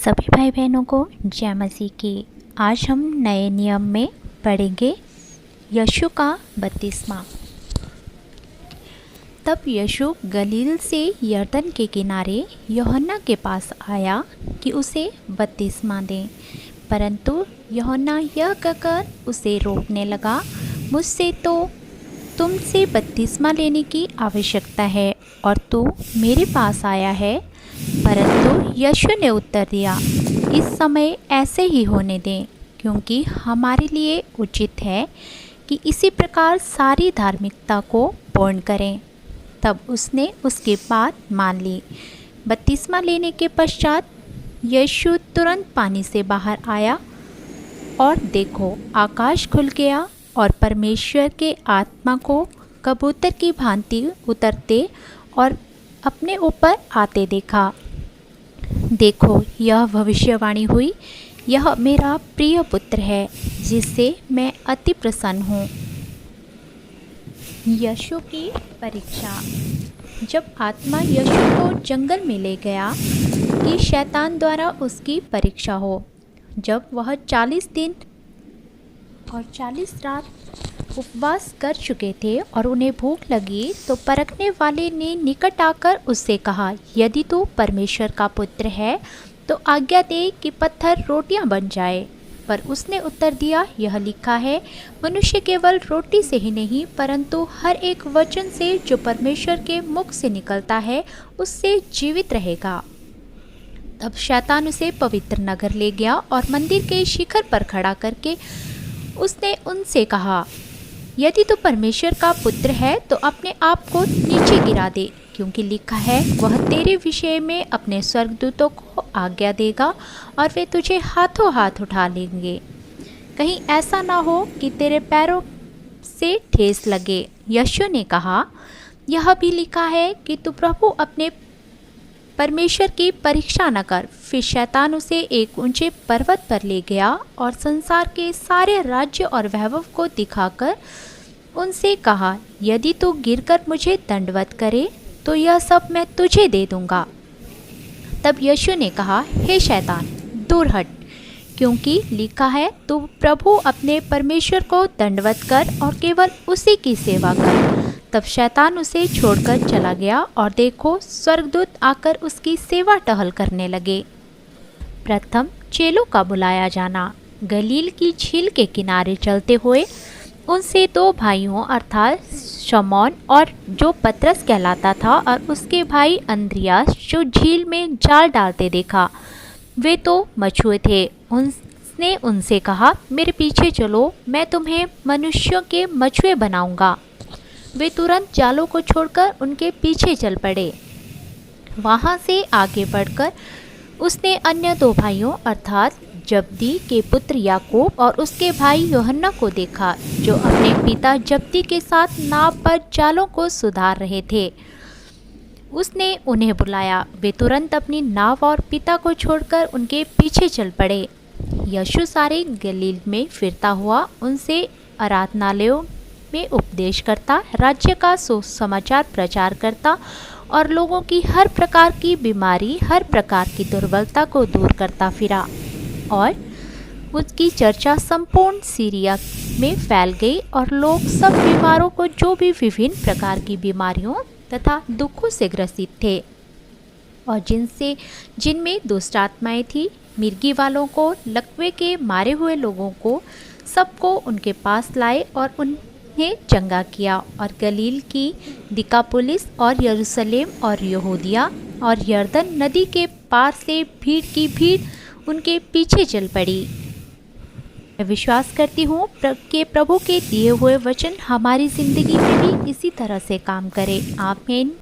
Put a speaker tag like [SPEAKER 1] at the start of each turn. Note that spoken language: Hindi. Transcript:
[SPEAKER 1] सभी भाई बहनों को जय मसीह की। आज हम नए नियम में पढ़ेंगे यीशु का बपतिस्मा। तब यीशु गलील से यरदन के किनारे यूहन्ना के पास आया कि उसे बपतिस्मा दें, परंतु यूहन्ना यह कहकर उसे रोकने लगा, मुझसे तो तुमसे बपतिस्मा लेने की आवश्यकता है और तू मेरे पास आया है। परंतु यीशु ने उत्तर दिया, इस समय ऐसे ही होने दें, क्योंकि हमारे लिए उचित है कि इसी प्रकार सारी धार्मिकता को पूर्ण करें। तब उसने उसकी बात मान ली। बपतिस्मा लेने के पश्चात यीशु तुरंत पानी से बाहर आया और देखो, आकाश खुल गया और परमेश्वर के आत्मा को कबूतर की भांति उतरते और अपने ऊपर आते देखा। देखो, यह भविष्यवाणी हुई, यह मेरा प्रिय पुत्र है जिससे मैं अति प्रसन्न हूँ। यीशु की परीक्षा। जब आत्मा यीशु को जंगल में ले गया कि शैतान द्वारा उसकी परीक्षा हो, जब वह 40 दिन और 40 रात उपवास कर चुके थे और उन्हें भूख लगी, तो परखने वाले ने निकट आकर उससे कहा, यदि तू परमेश्वर का पुत्र है तो आज्ञा दे कि पत्थर रोटियां बन जाए। पर उसने उत्तर दिया, यह लिखा है, मनुष्य केवल रोटी से ही नहीं परंतु हर एक वचन से जो परमेश्वर के मुख से निकलता है उससे जीवित रहेगा। तब शैतान उसे पवित्र नगर ले गया और मंदिर के शिखर पर खड़ा करके उसने उनसे कहा, यदि तू परमेश्वर का पुत्र है तो अपने आप को नीचे गिरा दे, क्योंकि लिखा है, वह तेरे विषय में अपने स्वर्गदूतों को आज्ञा देगा और वे तुझे हाथों हाथ उठा लेंगे, कहीं ऐसा ना हो कि तेरे पैरों से ठेस लगे। यीशु ने कहा, यह भी लिखा है कि तू प्रभु अपने परमेश्वर की परीक्षा न कर। फिर शैतान उसे एक ऊंचे पर्वत पर ले गया और संसार के सारे राज्य और वैभव को दिखाकर उनसे कहा, यदि तू गिरकर मुझे दंडवत करे तो यह सब मैं तुझे दे दूंगा। तब यीशु ने कहा, हे शैतान, दूर हट, क्योंकि लिखा है, तू प्रभु अपने परमेश्वर को दंडवत कर और केवल उसी की सेवा कर। तब शैतान उसे छोड़कर चला गया और देखो, स्वर्गदूत आकर उसकी सेवा टहल करने लगे। प्रथम चेलों का बुलाया जाना। गलील की झील के किनारे चलते हुए उनसे दो भाइयों अर्थात शमौन और जो पतरस कहलाता था और उसके भाई अंद्रियास जो झील में जाल डालते देखा। वे तो मछुए थे। उसने उनसे कहा, मेरे पीछे चलो, मैं तुम्हें मनुष्यों के मछुए बनाऊंगा। वे तुरंत जालों को छोड़कर उनके पीछे चल पड़े। वहाँ से आगे बढ़कर उसने अन्य दो भाइयों अर्थात जब्दी के पुत्र याकूब और उसके भाई यूहन्ना को देखा, जो अपने पिता जब्दी के साथ नाव पर जालों को सुधार रहे थे। उसने उन्हें बुलाया। वे तुरंत अपनी नाव और पिता को छोड़कर उनके पीछे चल पड़े। यीशु सारे गलील में फिरता हुआ उनसे आराधनालयों में उपदेश करता, राज्य का सुसमाचार प्रचार करता और लोगों की हर प्रकार की बीमारी, हर प्रकार की दुर्बलता को दूर करता फिरा। और उसकी चर्चा संपूर्ण सीरिया में फैल गई और लोग सब बीमारों को, जो भी विभिन्न प्रकार की बीमारियों तथा दुखों से ग्रसित थे और जिनमें दुष्ट आत्माएं थी, मिर्गी वालों को, लकवे के मारे हुए लोगों को, सबको उनके पास लाए और उन्हें चंगा किया। और गलील की दिकापुलिस और यरूशलेम और यहूदिया और यरदन नदी के पार से भीड़ की भीड़ उनके पीछे चल पड़ी। मैं विश्वास करती हूँ कि प्रभु के दिए हुए वचन हमारी ज़िंदगी में भी इसी तरह से काम करें। आमीन।